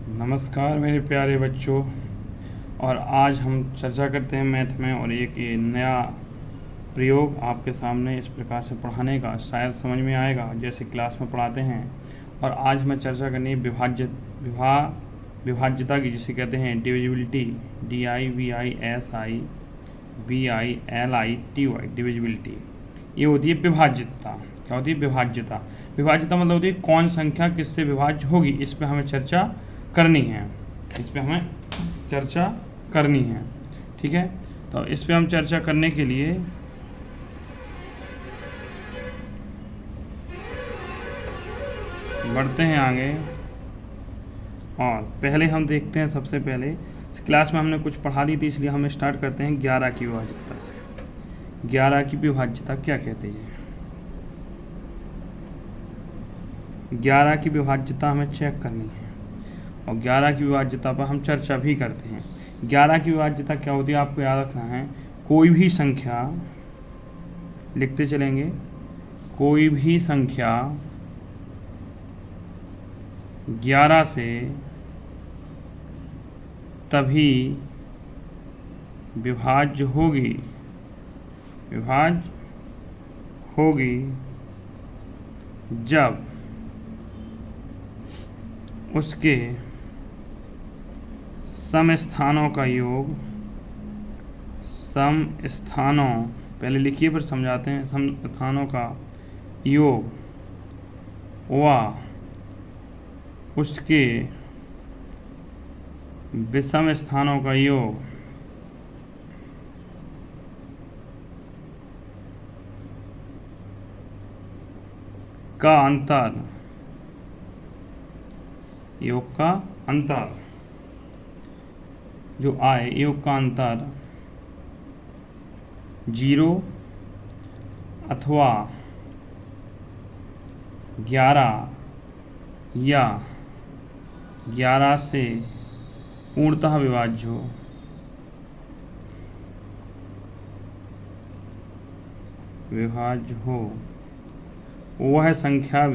नमस्कार मेरे प्यारे बच्चों। और आज हम चर्चा करते हैं मैथ में, और एक ये नया प्रयोग आपके सामने इस प्रकार से पढ़ाने का, शायद समझ में आएगा जैसे क्लास में पढ़ाते हैं। और आज हमें चर्चा करनी है विभाज्यता की, जिसे कहते हैं डिविजिबिलिटी, DIVISIBILITY, डिविजिबिलिटी। ये होती है विभाज्यता। क्या होती है? विभाज्यता। विभाज्यता मतलब होती है कौन संख्या किससे विभाज्य होगी। इस पर हमें चर्चा करनी है, ठीक है। तो इस पे हम चर्चा करने के लिए बढ़ते हैं आगे। और पहले हम देखते हैं, सबसे पहले इस क्लास में हमने कुछ पढ़ा ली थी, इसलिए हम स्टार्ट करते हैं 11 की विभाज्यता से। 11 की विभाज्यता क्या कहते हैं? 11 की विभाज्यता हमें चेक करनी है, और 11 की विभाज्यता पर हम चर्चा भी करते हैं। 11 की विभाज्यता क्या होती है आपको याद रखना है। कोई भी संख्या, लिखते चलेंगे, कोई भी संख्या 11 से तभी विभाज्य होगी जब उसके सम स्थानों का योग, सम स्थानों, पहले लिखिए फिर समझाते हैं, सम स्थानों का योग व उसके विषम स्थानों का योग का अंतर, योग का अंतर जो आए, योग का अंतर 0 अथवा 11 या 11 से पूर्णतः विभाज्य हो। वह संख्या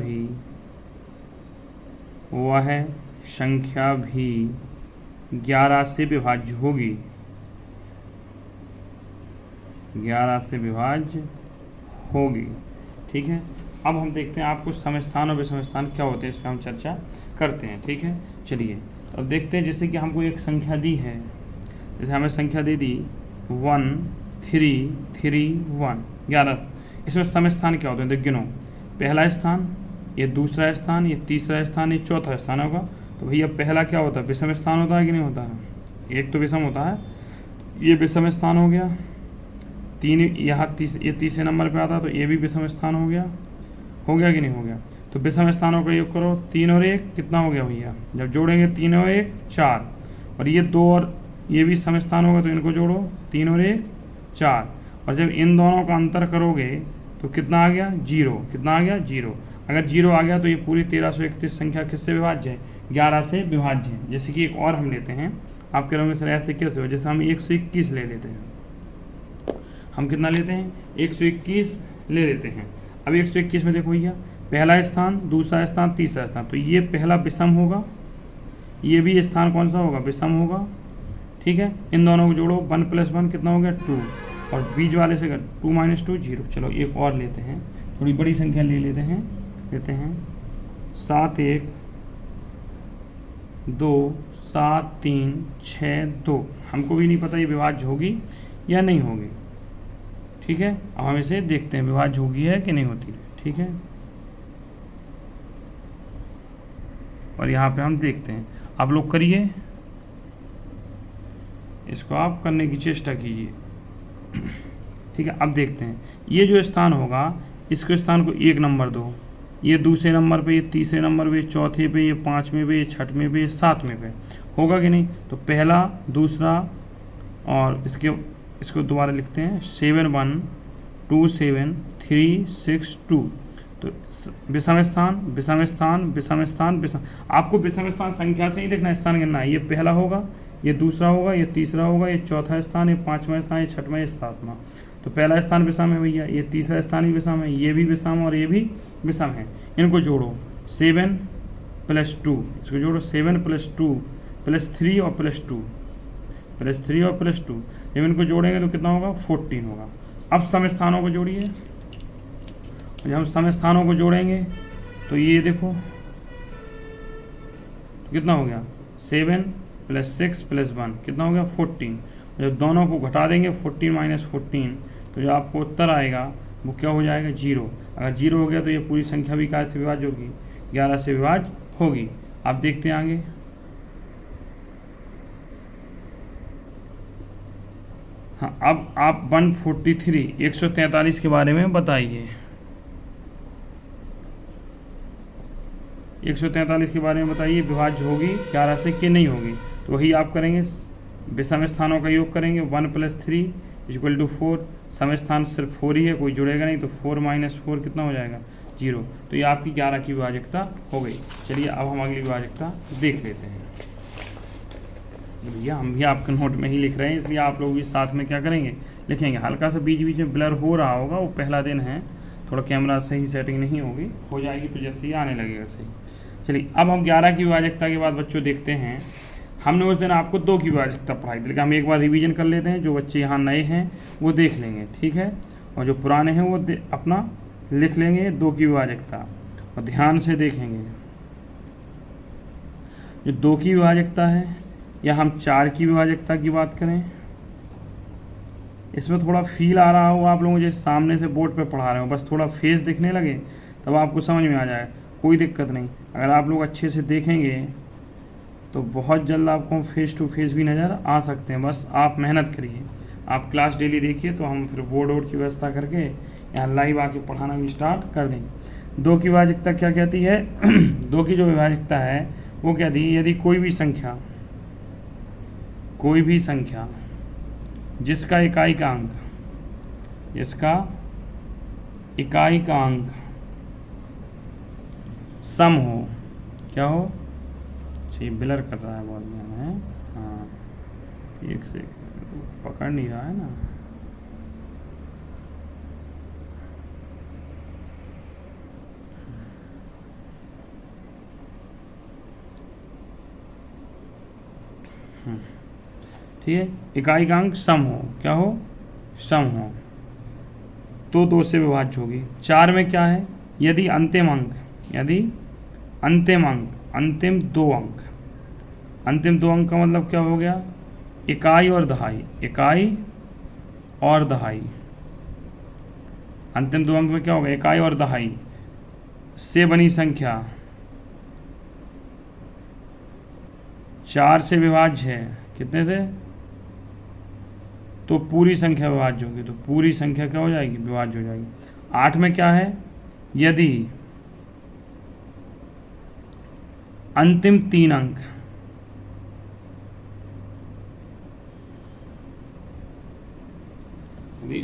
भी 11 से विभाज्य होगी। 11 से विभाज्य होगी, ठीक है। अब हम देखते हैं आपको समस्थान और विषम स्थान क्या होते हैं, इस पर हम चर्चा करते हैं, ठीक है। चलिए तो अब देखते हैं, जैसे कि हमको एक संख्या दी है, जैसे हमें संख्या दे दी 1 3 3 1 11। इसमें समस्थान क्या होते हैं? देखिए, गिनो, पहला स्थान, ये दूसरा स्थान, ये तीसरा स्थान, ये चौथा स्थान होगा। तो भैया पहला क्या होता है? विषम स्थान होता है कि नहीं होता है? एक तो विषम होता है, ये विषम स्थान हो गया। 3 यहाँ ये तीसरे नंबर पे आता है, तो ये भी विषम स्थान हो गया कि नहीं हो गया? तो विषम स्थानों का योग करो, 3 और 1 कितना हो गया भैया? जब जोड़ेंगे 3 और 1 4, और ये 2 और ये भी सम स्थान होगा, तो इनको जोड़ो, 3 और 1 4, और जब इन दोनों का अंतर करोगे तो कितना आ गया? 0। कितना आ गया? 0। अगर 0 आ गया तो ये पूरी 1331 संख्या किससे विभाज्य है? 11 से विभाज्य है। जैसे कि एक और हम लेते हैं, आप कह रहे होंगे सर ऐसे कैसे हो? जैसे हम 121 ले लेते हैं, हम कितना लेते हैं? 121 ले लेते हैं। अब 121 में देखो भैया, पहला स्थान, दूसरा स्थान, तीसरा स्थान, तो ये पहला विषम होगा, ये भी स्थान कौन सा होगा? विषम होगा, ठीक है। इन दोनों को जोड़ो, 1 + 1 कितना हो गया? 2, और बीच वाले से 2 - 2 0। चलो एक और लेते हैं, थोड़ी बड़ी संख्या ले लेते हैं 7 1 2 7 3 6 2। हमको भी नहीं पता ये विभाज्य होगी या नहीं होगी, ठीक है। अब हम इसे देखते हैं विभाज्य होगी है कि नहीं होती, ठीक है। और यहाँ पे हम देखते हैं, आप लोग करिए, इसको आप करने की चेष्टा कीजिए, ठीक है। अब देखते हैं, ये जो स्थान होगा, इसके स्थान को 1 नंबर दो, ये दूसरे नंबर पे, ये तीसरे नंबर पे, चौथे पे, ये 5वें पे, ये 6वें पे, 7वें पे, होगा कि नहीं? तो पहला, दूसरा, और इसको दोबारा लिखते हैं, 7 1 2 7 3 6 2। तो विषम स्थान विषम स्थान विषम स्थान विषम, आपको विषम स्थान संख्या से ही देखना, स्थान गिनना है। ये पहला होगा, ये दूसरा होगा, ये तीसरा होगा, ये चौथा स्थान, ये 5वां स्थान, ये 6वां, ये 7वां। तो पहला स्थान विषम है भैया, ये तीसरा स्थान भी विषम है, ये भी विषम और ये भी विषम है। इनको जोड़ो, 7 प्लस 2, इसको जोड़ो 7 प्लस 2 प्लस 3 और प्लस 2 प्लस 3 और प्लस 2, जब इनको जोड़ेंगे तो कितना होगा 14 होगा। अब सम स्थानों को जोड़िए, जब हम सम स्थानों को जोड़ेंगे तो ये देखो तो कितना हो गया 7 प्लस 6 प्लस 1 कितना हो गया 14। जब दोनों को घटा देंगे 14 माइनस 14 तो जो आपको उत्तर आएगा वो क्या हो जाएगा 0। अगर 0 हो गया तो ये पूरी संख्या भी क्या से विभाज्य होगी 11 से विभाज्य होगी। आप देखते हैं आगे। हाँ, अब आप 143 के बारे में बताइए। 143 के बारे में बताइए, विभाज्य होगी 11 से कि नहीं होगी। तो वही आप करेंगे, विषम स्थानों का योग करेंगे 1 प्लस 3 इक्वल टू 4। सम स्थान सिर्फ 4 ही है, कोई जुड़ेगा नहीं, तो 4 माइनस 4 कितना हो जाएगा 0। तो ये आपकी 11 की विभाजकता हो गई। चलिए अब हम अगली विभाजकता देख लेते हैं। भैया हम भी आपके नोट में ही लिख रहे हैं, इसलिए आप लोग भी साथ में क्या करेंगे लिखेंगे। हल्का सा बीच बीच में ब्लर हो रहा होगा, वो पहला दिन है, थोड़ा कैमरा सही सेटिंग नहीं होगी, हो जाएगी तो जैसे ही आने लगेगा सही। चलिए अब हम 11 की विभाजकता के बाद बच्चों देखते हैं। हमने उस दिन आपको 2 की विभाजकता पढ़ाई थी, लेकिन हम एक बार रिवीजन कर लेते हैं। जो बच्चे यहाँ नए हैं वो देख लेंगे, ठीक है, और जो पुराने हैं वो अपना लिख लेंगे 2 की विभाजकता और ध्यान से देखेंगे। जो 2 की विभाजकता है या हम 4 की विभाजकता की बात करें, इसमें थोड़ा फील आ रहा हो आप लोगों को, जैसे सामने से बोर्ड पे पढ़ा रहे हो, बस थोड़ा फेस दिखने लगे तब आपको समझ में आ जाए, कोई दिक्कत नहीं। अगर आप लोग अच्छे से देखेंगे तो बहुत जल्द आपको फेस टू फेस भी नज़र आ सकते हैं। बस आप मेहनत करिए, आप क्लास डेली देखिए, तो हम फिर बोर्ड वोर्ड की व्यवस्था करके यहाँ लाइव आके पढ़ाना भी स्टार्ट कर देंगे। 2 की विभाजकता क्या कहती है 2 की जो विभाजकता है वो कहती है, यदि कोई भी संख्या जिसका इकाई का अंक सम हो, क्या हो, ये ब्लर कर रहा है बहुत ध्यान है, हाँ एक से पकड़ नहीं रहा है ना। ठीक है, इकाई का अंक सम हो, क्या हो, सम हो, तो 2 से विभाज्य होगी। 4 में क्या है, यदि अंतिम दो अंक का मतलब क्या हो गया, इकाई और दहाई। अंतिम 2 अंक में क्या होगा, इकाई और दहाई से बनी संख्या 4 से विभाज्य है, कितने से, तो पूरी संख्या विभाज्य होगी, तो पूरी संख्या क्या हो जाएगी, विभाज्य हो जाएगी। 8 में क्या है, यदि अंतिम 3 अंक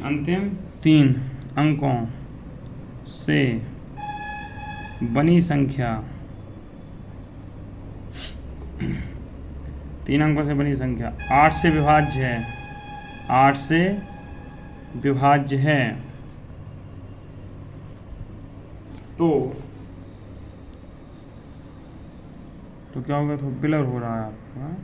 अंतिम 3 अंकों से बनी संख्या 3 अंकों से बनी संख्या 8 से विभाज्य है, तो क्या होगा, तो ब्लर हो रहा है आपका,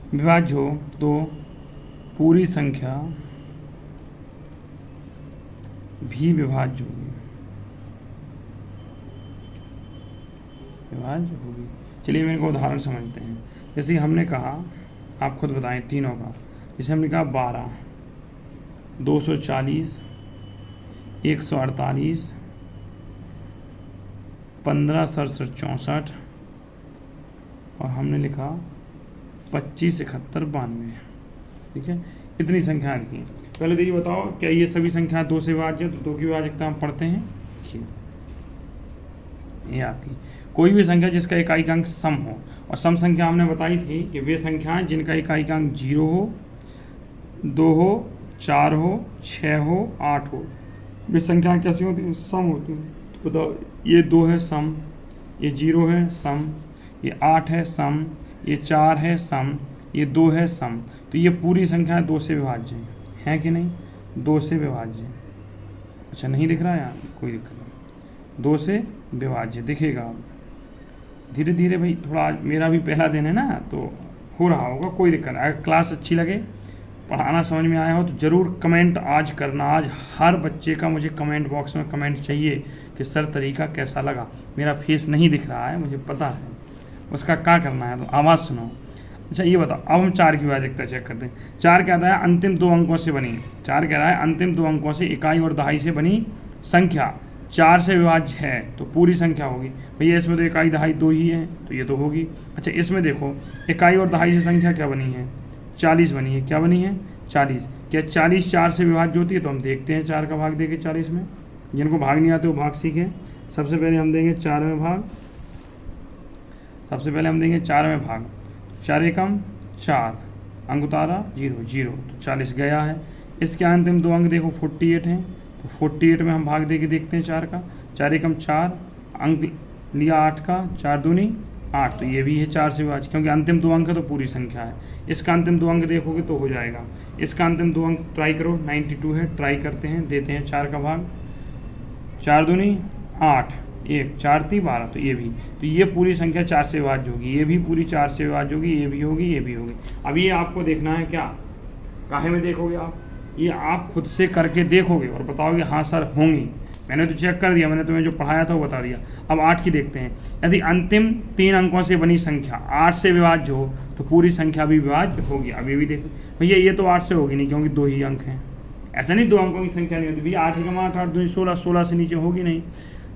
विभाज्य हो तो पूरी संख्या भी विभाज्य होगी, चलिए हम इनको उदाहरण समझते हैं। जैसे हमने कहा, आप खुद बताएं तीनों का, जैसे हमने कहा 12, 240, 148, 15, 67, 64 और हमने लिखा 25, 71, 92। ठीक है, इतनी संख्याएं थी। पहले तो ये बताओ, क्या ये सभी संख्या 2 से विभाज्य, तो 2 की विभाजकता हम पढ़ते हैं। ये आपकी कोई भी संख्या जिसका इकाई अंक सम हो, और सम संख्या हमने बताई थी कि वे संख्याएं जिनका इकाई अंक 0 हो, 2 हो, 4 हो, 6 हो, 8 हो, वे संख्याएं कैसी होती हैं, सम होती हैं। तो बताओ, ये 2 है सम, ये 0 है सम, ये 8 है सम, ये 4 है सम, ये 2 है सम, तो ये पूरी संख्या 2 से विभाज्य है कि नहीं, 2 से विभाज्य। अच्छा नहीं दिख रहा है यहाँ, कोई दिक्कत नहीं। 2 से विभाज्य दिखेगा। धीरे धीरे भाई, थोड़ा आज मेरा भी पहला दिन है ना, तो हो रहा होगा, कोई दिक्कत नहीं। अगर क्लास अच्छी लगे, पढ़ाना समझ में आया हो तो ज़रूर कमेंट आज करना। आज हर बच्चे का मुझे कमेंट बॉक्स में कमेंट चाहिए कि सर तरीका कैसा लगा। मेरा फेस नहीं दिख रहा है, मुझे पता है, उसका क्या करना है, तो आवाज़ सुनो। अच्छा ये बताओ, अब हम 4 की विभाज्यता चेक करते हैं। 4 कहता है अंतिम 2 अंकों से बनी, 4 कह रहा है अंतिम 2 अंकों से इकाई और दहाई से बनी संख्या 4 से विभाज्य है तो पूरी संख्या होगी। भैया इसमें तो इकाई दहाई 2 ही है, तो ये तो होगी। अच्छा इसमें देखो, इकाई और दहाई से संख्या क्या बनी है, 40 बनी है। क्या बनी है, 40। क्या 40 4 से विभाज्य होती है? तो हम देखते हैं 4 का भाग देके 40 में। जिनको भाग नहीं आते वो भाग सीखें। सबसे पहले हम देंगे 4 में भाग, सबसे पहले हम देंगे 4 में भाग। 4 एकम 4, अंक उतारा 0 0, तो 40 गया है। इसके अंतिम 2 अंक देखो 48 हैं, तो 48 में हम भाग दे के देखते हैं 4 का। 4 एकम 4, अंक लिया 8 का, 4 दूनी 8, तो ये भी है 4 से विभाज्य, क्योंकि अंतिम 2 अंक है तो पूरी संख्या है। इसका अंतिम 2 अंक देखोगे तो हो जाएगा। इसका अंतिम 2 अंक ट्राई करो, 92 है, ट्राई करते हैं, देते हैं 4 का भाग। 4 दूनी 8, 1 4 3 12, तो ये भी, तो ये पूरी संख्या 4 से विभाज्य होगी। ये भी पूरी 4 से विभाज्य होगी, ये भी होगी, ये भी होगी। अब ये आपको देखना है, क्या काहे में देखोगे आप, ये आप खुद से करके देखोगे और बताओगे हाँ सर होंगी। मैंने तो चेक कर दिया, मैंने तुम्हें जो पढ़ाया था वो बता दिया। अब 8 की देखते हैं। यदि अंतिम 3 अंकों से बनी संख्या 8 से विभाज्य हो तो पूरी संख्या भी विभाज्य होगी। अब ये भी देखो भैया, ये तो 8 से होगी नहीं, क्योंकि 2 ही अंक हैं। ऐसा नहीं 2 अंकों की संख्या नहीं होती भैया, 8 एकम 8, 8 दूनी 16, 16 से नीचे होगी नहीं।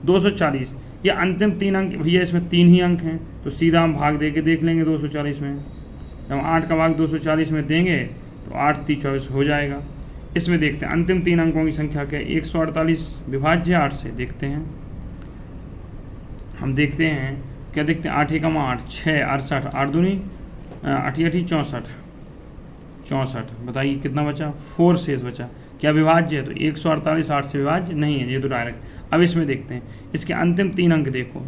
240, ये अंतिम 3 अंक भैया, इसमें 3 ही अंक हैं, तो सीधा हम भाग दे के देख लेंगे 240 में। जब हम 8 का भाग 240 में देंगे तो 8 3 24 हो जाएगा। इसमें देखते हैं अंतिम 3 अंकों की संख्या क्या है। 148 विभाज्य 8 से, देखते हैं हम, देखते हैं क्या देखते हैं। 8 एकम 8, 6 68, 8 दूनी 8 64, 64, बताइए कितना बचा, 4 शेष बचा। क्या विभाज्य है? तो 148 8 से विभाज्य नहीं है, ये तो डायरेक्ट। अब इसमें देखते हैं, इसके अंतिम 3 अंक देखो,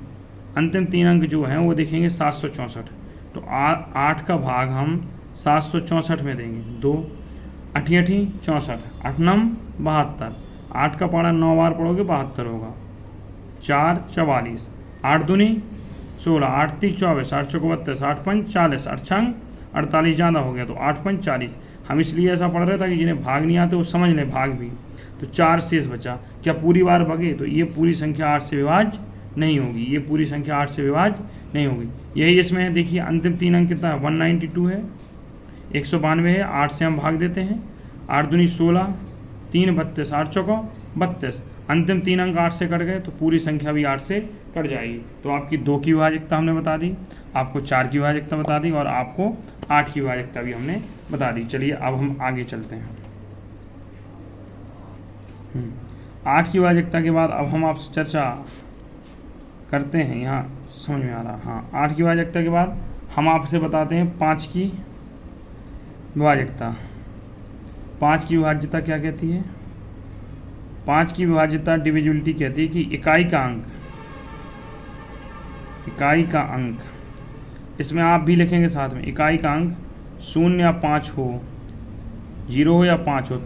अंतिम 3 अंक जो हैं वो देखेंगे 764, तो 8 का भाग हम 764 में देंगे। 2 8 64, 8 9 72, 8 का पढ़ा 9 बार पढ़ोगे 72 होगा। 4 44, 8 दूनी 16, 8 3 24, 8 चौको 32, 8 5 40, 8 छंग 48, ज़्यादा हो गया तो 8 5 40। हम इसलिए ऐसा पढ़ रहे था कि जिन्हें भाग नहीं आते वो समझ लें भाग भी। तो 4 शेष बचा। क्या पूरी बार भगे? तो ये पूरी संख्या 8 से विभाज्य नहीं होगी, ये पूरी संख्या 8 से विभाज्य नहीं होगी। यही इसमें है, देखिए अंतिम 3 अंक कितना है, 192 है, 192 है। 8 से हम भाग देते हैं, 8 दूनी 16, 3 32, 8 चौको 32, अंतिम 3 अंक 8 से कट गए तो पूरी संख्या भी 8 से कट जाएगी। तो आपकी 2 की विभाज्यता हमने बता दी, आपको 4 की विभाज्यता बता दी और आपको 8 की विभाज्यता भी हमने बता दी। चलिए अब हम आगे चलते हैं। 8 की विभाज्यता के बाद अब हम आपसे चर्चा करते हैं, यहाँ समझ में आ रहा। हाँ, 8 की विभाज्यता के बाद हम आपसे बताते हैं 5 की विभाज्यता। 5 की विभाज्यता क्या कहती है? 5 की विभाज्यता डिविजिबिलिटी कहती है कि इकाई का अंक, इसमें आप भी लिखेंगे साथ में, इकाई का अंक 0 या 5 हो, 0 हो या 5 हो,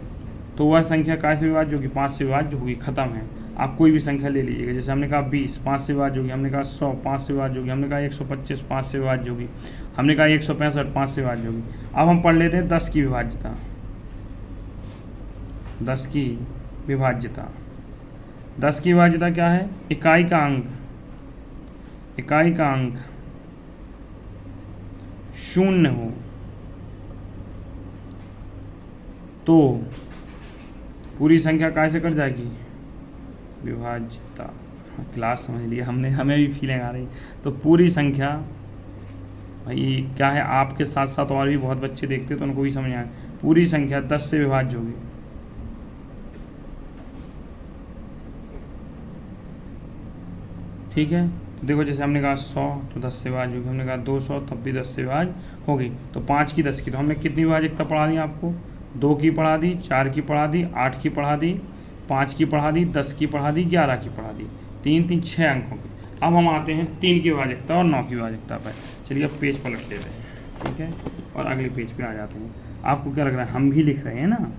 तो वह संख्या कैसे विभाज्य होगी? 5 से विभाज्य होगी। खत्म है। आप कोई भी संख्या ले लीजिएगा, जैसे हमने कहा 20 5 से विभाज्य होगी, हमने कहा 100 5 से विभाज्य होगी, हमने कहा 125 5 से विभाज्य होगी, हमने कहा 165 5 से विभाज्य होगी। अब हम पढ़ लेते हैं 10 की विभाज्यता। 10 की विभाज्यता, 10 की विभाज्यता क्या है? इकाई का अंक 0 हो तो पूरी संख्या कैसे कट जाएगी? विभाज्यता। क्लास समझ लिया हमने, हमें भी फीलिंग आ रही। तो पूरी संख्या भाई क्या है, आपके साथ साथ और भी बहुत बच्चे देखते तो उनको भी समझ आए। पूरी संख्या 10 से विभाज्य होगी। ठीक है, तो देखो जैसे हमने कहा 100 तो 10 से विभाज्य होगी, हमने कहा 200 तब भी 10 से विभाज्य होगी। तो 5 की 10 की, तो हमने कितनी विभाज्यता पढ़ा दी आपको? 2 की पढ़ा दी, 4 की पढ़ा दी, 8 की पढ़ा दी, 5 की पढ़ा दी, 10 की पढ़ा दी, 11 की पढ़ा दी, 3 3 6 अंकों की। अब हम आते हैं 3 की विभाज्यता और 9 की विभाज्यता पर। चलिए अब पेज पलट लेते हैं, ठीक है, और अगले पेज पे आ जाते हैं। आपको क्या लग रहा है, हम भी लिख रहे हैं ना?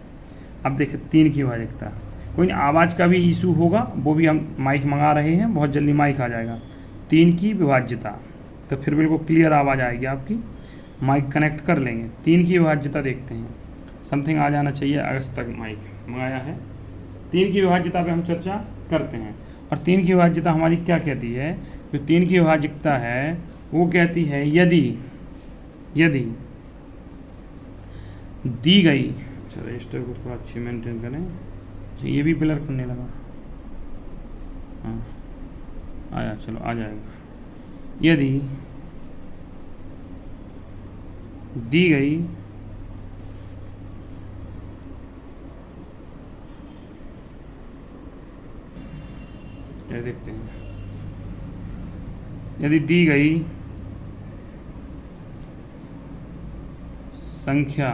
अब देखिए 3 की विभाज्यता, कोई नहीं, आवाज़ का भी इशू होगा, वो भी हम माइक मंगा रहे हैं, बहुत जल्दी माइक आ जाएगा। 3 की विभाज्यता, तो फिर बिल्कुल क्लियर आवाज़ आएगी आपकी, माइक कनेक्ट कर लेंगे। 3 की विभाज्यता देखते हैं, समथिंग आ जाना चाहिए। अगस्त तक माइक मंगाया है। 3 की विभाज्यता पे हम चर्चा करते हैं। और 3 की विभाज्यता हमारी क्या कहती है? जो 3 की विभाज्यता है वो कहती है यदि दी गई, चलो रजिस्टर को थोड़ा अच्छी मेंटेन करें। अच्छा, ये भी ब्लर करने लगा, हाँ आया, चलो आ जाएगा। यदि दी गई ये देखते हैं, यदि दी गई संख्या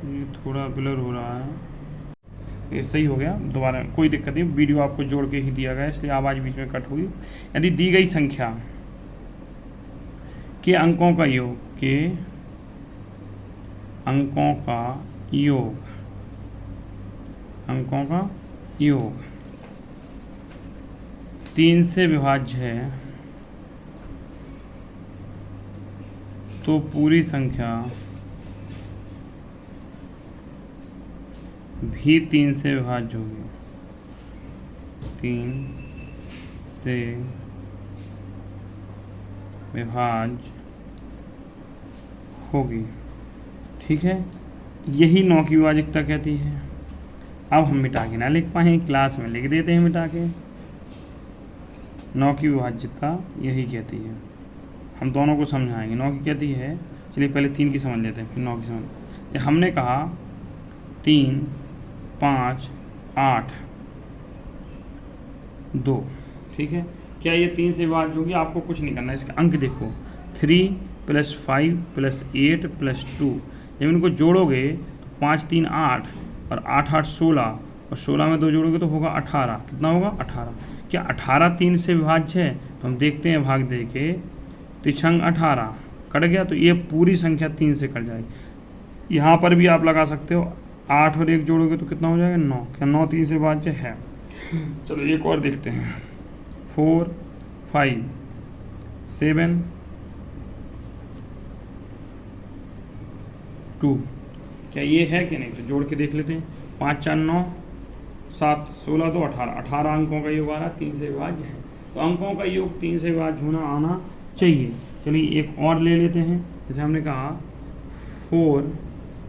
ये थोड़ा ब्लर हो रहा है, ये सही हो गया, दोबारा कोई दिक्कत नहीं, वीडियो आपको जोड़ के ही दिया गया इसलिए आवाज़ बीच में कट होगी। यदि दी गई संख्या के अंकों का योग 3 से विभाज्य है, तो पूरी संख्या भी 3 से विभाज्य होगी। 3 से विभाज्य होगी, ठीक है। यही 9 की विभाज्यता कहती है। अब हम मिटा के ना लिख पाए, क्लास में लिख देते हैं मिटा के। 9 की विभाज्यता यही कहती है, हम दोनों को समझाएंगे। 9 की कहती है, चलिए पहले 3 की समझ लेते हैं फिर 9 की समझ। हमने कहा 3, 5, 8, 2, ठीक है। क्या ये 3 से विभाज्य होगी? आपको कुछ नहीं करना, इसके अंक देखो, 3 + 5 + 8 + 2, जब इनको जोड़ोगे तो 5, 3, 8 और 8, 8, 16 और 16 में 2 जोड़ोगे तो होगा 18। कितना होगा? 18। क्या 18 3 से विभाज्य है? तो हम देखते हैं, भाग दे के तिछंग 18 कट गया, तो ये पूरी संख्या 3 से कट जाएगी। यहाँ पर भी आप लगा सकते हो, 8 और 1 जोड़ोगे तो कितना हो जाएगा? 9। क्या 9 3 से विभाज्य है? चलो एक और देखते हैं, 4, 5, 7, 2, क्या ये है कि नहीं? तो जोड़ के देख लेते हैं। 5, 4, 9, 7, 16, 2, 18, 18 अंकों का योग आ रहा, 3 से विभाज्य है। तो अंकों का योग 3 से विभाज्य होना आना चाहिए। चलिए एक और ले लेते हैं, जैसे हमने कहा 4,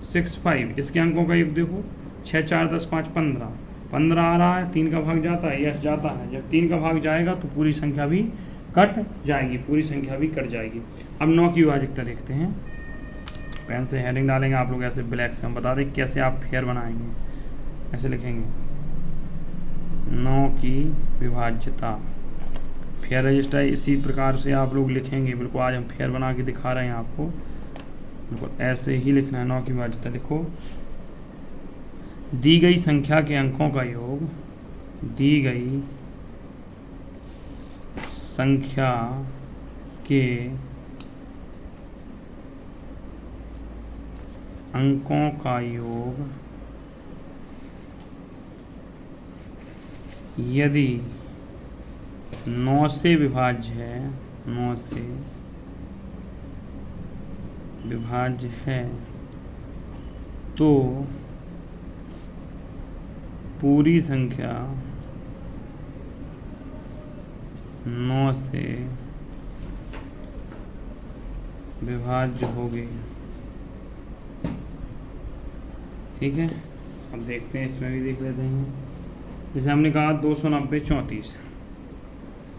6, 5, इसके अंकों का योग देखो, 6, 4, 10, 5, 15, 15 आ रहा है, 3 का भाग जाता है, यस जाता है। जब 3 का भाग जाएगा तो पूरी संख्या भी कट जाएगी, पूरी संख्या भी कट जाएगी। अब 9 की विभाज्यता देखते हैं, पेन से हेडिंग डालेंगे आप लोग ऐसे ब्लैक से, हम बता दें कैसे आप फेयर बनाएंगे। ऐसे लिखेंगे 9 की विभाज्यता, फेयर रजिस्टर इसी प्रकार से आप लोग लिखेंगे। बिल्कुल आज हम फेयर बना के दिखा रहे हैं आपको, बिल्कुल ऐसे ही लिखना है। 9 की विभाज्यता देखो, दी गई संख्या के अंकों का योग, दी गई संख्या के अंकों का योग यदि 9 से विभाज्य है, 9 से विभाज्य है, तो पूरी संख्या 9 से विभाज्य होगी, ठीक है। अब देखते हैं, इसमें भी देख लेते हैं। जैसे हमने कहा 290 34,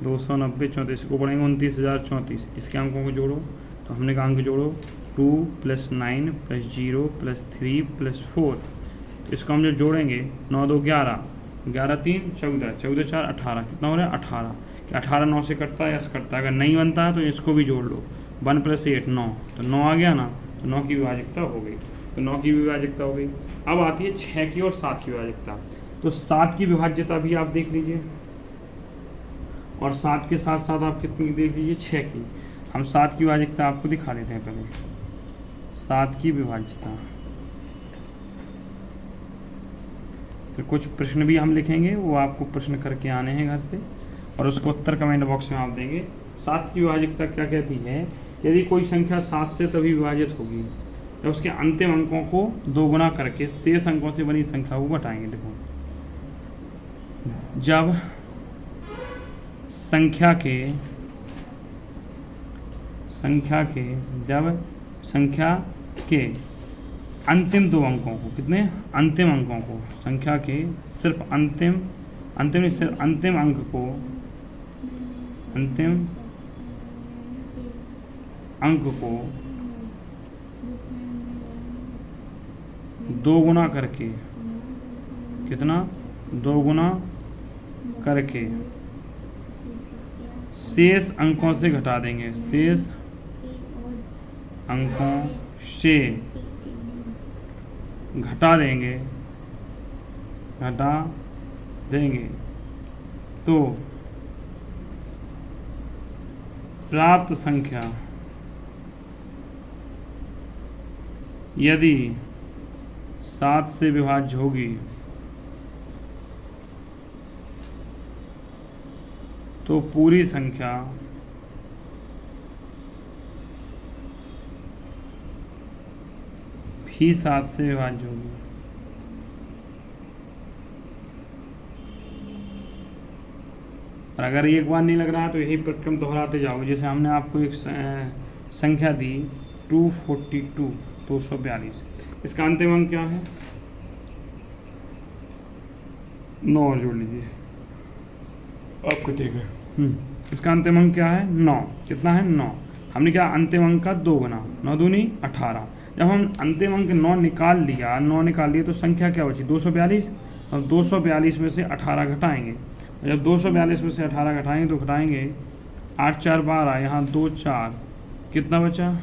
290 34 को पढ़ेंगे 29,034, इसके अंकों को जोड़ो, तो हमने कहा अंक जोड़ो 2 + 9 + 0 + 3 + 4, तो इसको हम जब जोड़ेंगे 9 2 11, 11 3 14, 14 4 18, कितना हो रहा है? 18। क्या 18 9 से कटता है? यस कटता है। अगर नहीं बनता है तो इसको भी जोड़ लो, 1 + 8 9, तो 9 आ गया ना, तो 9 की विभाज्यता हो गई। तो 9 की विभाज्यता हो गई। अब आती है 6 की और 7 की विभाज्यता। तो 7 की विभाज्यता भी आप देख लीजिए, और 7 के साथ साथ आप कितनी देख लीजिए? 6 की। हम 7 की विभाज्यता आपको दिखा देते हैं पहले। 7 की विभाज्यता, फिर कुछ प्रश्न भी हम लिखेंगे, वो आपको प्रश्न करके आने हैं घर से, और उसको उत्तर कमेंट बॉक्स में आप देंगे। 7 की विभाज्यता क्या कहती है? यदि कोई संख्या 7 से तभी विभाजित होगी जब उसके अंतिम अंकों को 2 गुना करके शेष अंकों से बनी संख्या को घटाएंगे। देखो, जब संख्या के अंतिम 2 अंकों को, कितने अंतिम अंकों को, संख्या के सिर्फ अंतिम अंक को, अंतिम अंक को 2 गुना करके, कितना 2 गुना करके शेष अंकों से घटा देंगे, शेष अंकों से घटा देंगे तो प्राप्त संख्या यदि 7 से विभाज्य होगी तो पूरी संख्या भी 7 से विभाज्य होगी। और अगर एक बार नहीं लग रहा है तो यही प्रक्रम दोहराते जाओ। जैसे हमने आपको एक संख्या दी 242, इसका अंतिम अंक क्या है? 9 और जोड़ लीजिए आपको, ठीक है। इसका अंतिम अंक क्या है? 9। कितना है? 9। हमने क्या अंतिम अंक का 2 गुना, 9 दूनी 18। जब हम अंतिम अंक 9 निकाल लिया तो संख्या क्या बची? 242। और 242 में से 18 घटाएंगे। जब 242 में से 18 घटाएंगे तो घटाएंगे 8 4 12, यहाँ 2 4, कितना बचा?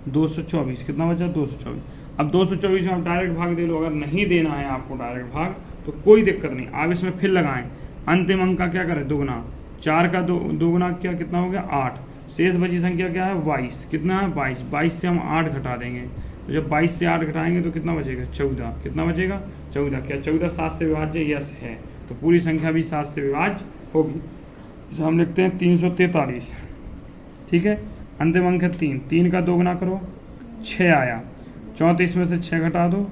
224। कितना बचा? 224। अब 224 में आप डायरेक्ट भाग दे लो। अगर नहीं देना है आपको डायरेक्ट भाग तो कोई दिक्कत नहीं, आप इसमें फिर लगाएं। अंतिम अंक का क्या करें? 2 गुना। 4 का 2 गुना क्या, कितना हो गया? 8। शेष बची संख्या क्या है? 22। कितना है? 22। 22 से हम 8 घटा देंगे, तो जब 22 से 8 घटाएंगे तो कितना बचेगा? 14। कितना बचेगा? 14। क्या 14 7 से विभाज्य? यस है, तो पूरी संख्या भी 7 से विभाज्य होगी। इसे हम लिखते हैं 343। ठीक है, अंतिम अंक है 3। 3 का 2 गुना करो, 6 आया। 34 में से 6 घटा दो,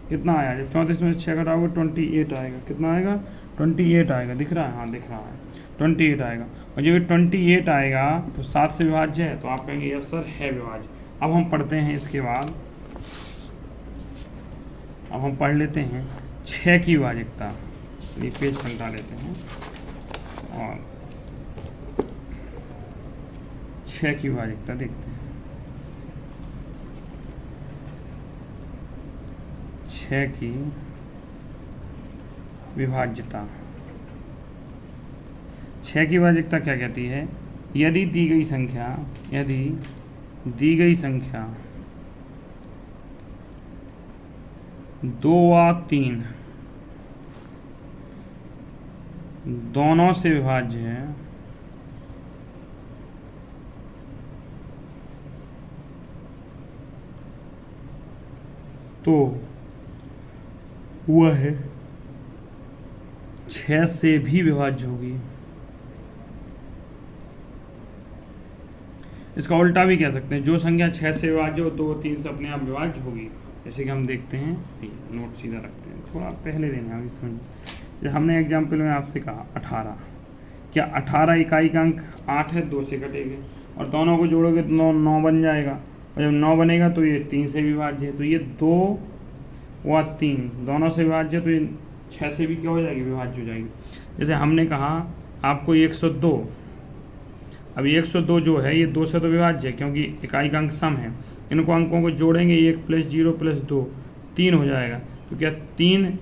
कितना आया? जब 34 में से 6 घटाओगे 28 आएगा। कितना आएगा? 28 आएगा। दिख रहा है? हाँ दिख रहा है, 28 आएगा। और जब 28 आएगा तो 7 से विभाज्य है, तो आप कहेंगे यस सर है विभाज्य। अब हम पढ़ते हैं इसके बाद, अब हम पढ़ लेते हैं 6 की विभाज्यता। ये पेज पलटा लेते हैं और 6 की विभाज्यता देखते हैं। 6 की विभाज्यता, 6 की विभाज्यता क्या कहती है? यदि दी गई संख्या 2 व 3 दोनों से विभाज्य है तो वह 6 से भी विभाज्य होगी। इसका उल्टा भी कह सकते हैं, जो संख्या 6 से विभाज्य हो तो वो 3 से अपने आप विभाज्य होगी। जैसे कि हम देखते हैं, नोट सीधा रखते हैं, थोड़ा पहले देना है समझ। जैसे हमने एग्जाम्पल में आपसे कहा 18, क्या 18 इकाई का अंक 8 है, 2 से कटेंगे और दोनों को जोड़ोगे तो 9 बन जाएगा। और जब 9 बनेगा तो ये 3 से विभाज्य है, तो ये 2 व 3 दोनों से विभाज्य, तो ये 6 से भी क्या हो जाएगी? विभाज्य हो जाएगी। जैसे हमने कहा आपको 102, अब 102 जो है ये 2 से तो विभाज्य है क्योंकि इकाई का अंक सम है। इनको अंकों को जोड़ेंगे, 1 + 0 + 2 3 हो जाएगा। तो क्या 3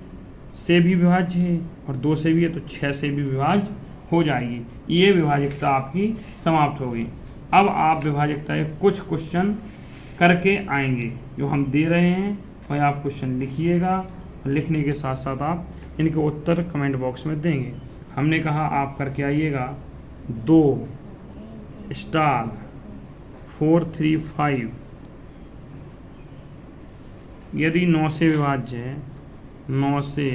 से भी विभाज्य है और 2 से भी है, तो 6 से भी विभाज्य हो जाएगी। ये विभाज्यता आपकी समाप्त होगी। अब आप विभाज्यता के कुछ क्वेश्चन करके आएंगे जो हम दे रहे हैं, और आप क्वेश्चन लिखिएगा और लिखने के साथ साथ आप इनके उत्तर कमेंट बॉक्स में देंगे। हमने कहा आप करके आइएगा 2 स्टार 435 यदि 9 से विभाज्य है, 9 से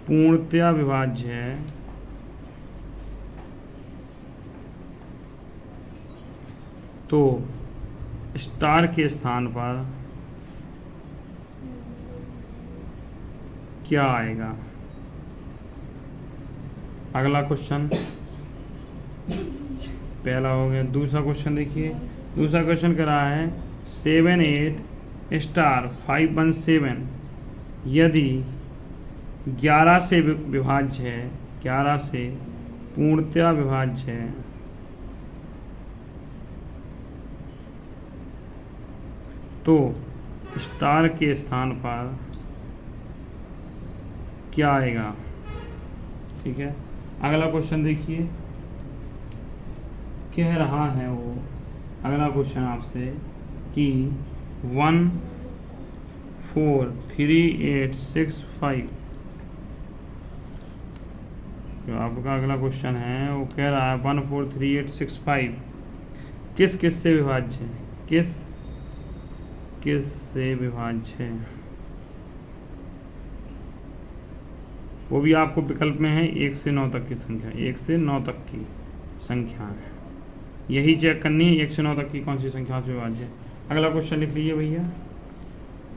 पूर्णतया विभाज्य है, तो स्टार के स्थान पर क्या आएगा। अगला क्वेश्चन पहला हो गया। दूसरा क्वेश्चन देखिए, दूसरा क्वेश्चन कह रहा है 78 स्टार 517 यदि 11 से विभाज्य है, 11 से पूर्णतया विभाज्य है, तो स्टार के स्थान पर क्या आएगा। ठीक है, अगला क्वेश्चन देखिए, कह रहा है वो अगला क्वेश्चन आपसे कि 14385 जो आपका अगला क्वेश्चन है वो कह रहा है 14385 किस किस से विभाज्य है, किस किस से विभाज्य है। वो भी आपको विकल्प में है 1 से 9 तक की संख्या, 1 से 9 तक की संख्या है, यही चेक करनी है 1 से 9 तक की कौन सी संख्या से विभाज्य है। अगला क्वेश्चन लिख लीजिए भैया।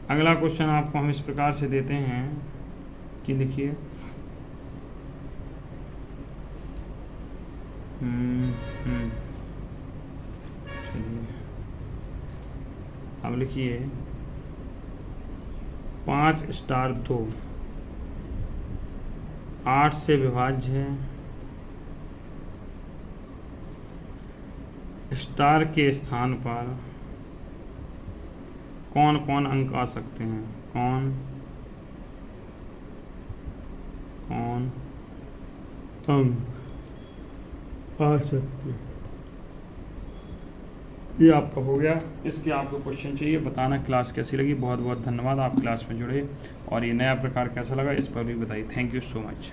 अगला क्वेश्चन आपको हम इस प्रकार से देते हैं कि लिखिए अब लिखिए 5 स्टार 2 8 से विभाज्य है, स्टार के स्थान पर कौन कौन अंक आ सकते हैं, कौन कौन अंक आ सकते हैं। ये आपका हो गया। इसके आपको क्वेश्चन चाहिए, बताना क्लास कैसी लगी। बहुत बहुत धन्यवाद, आप क्लास में जुड़े और ये नया प्रकार कैसा लगा इस पर भी बताइए। Thank you so much.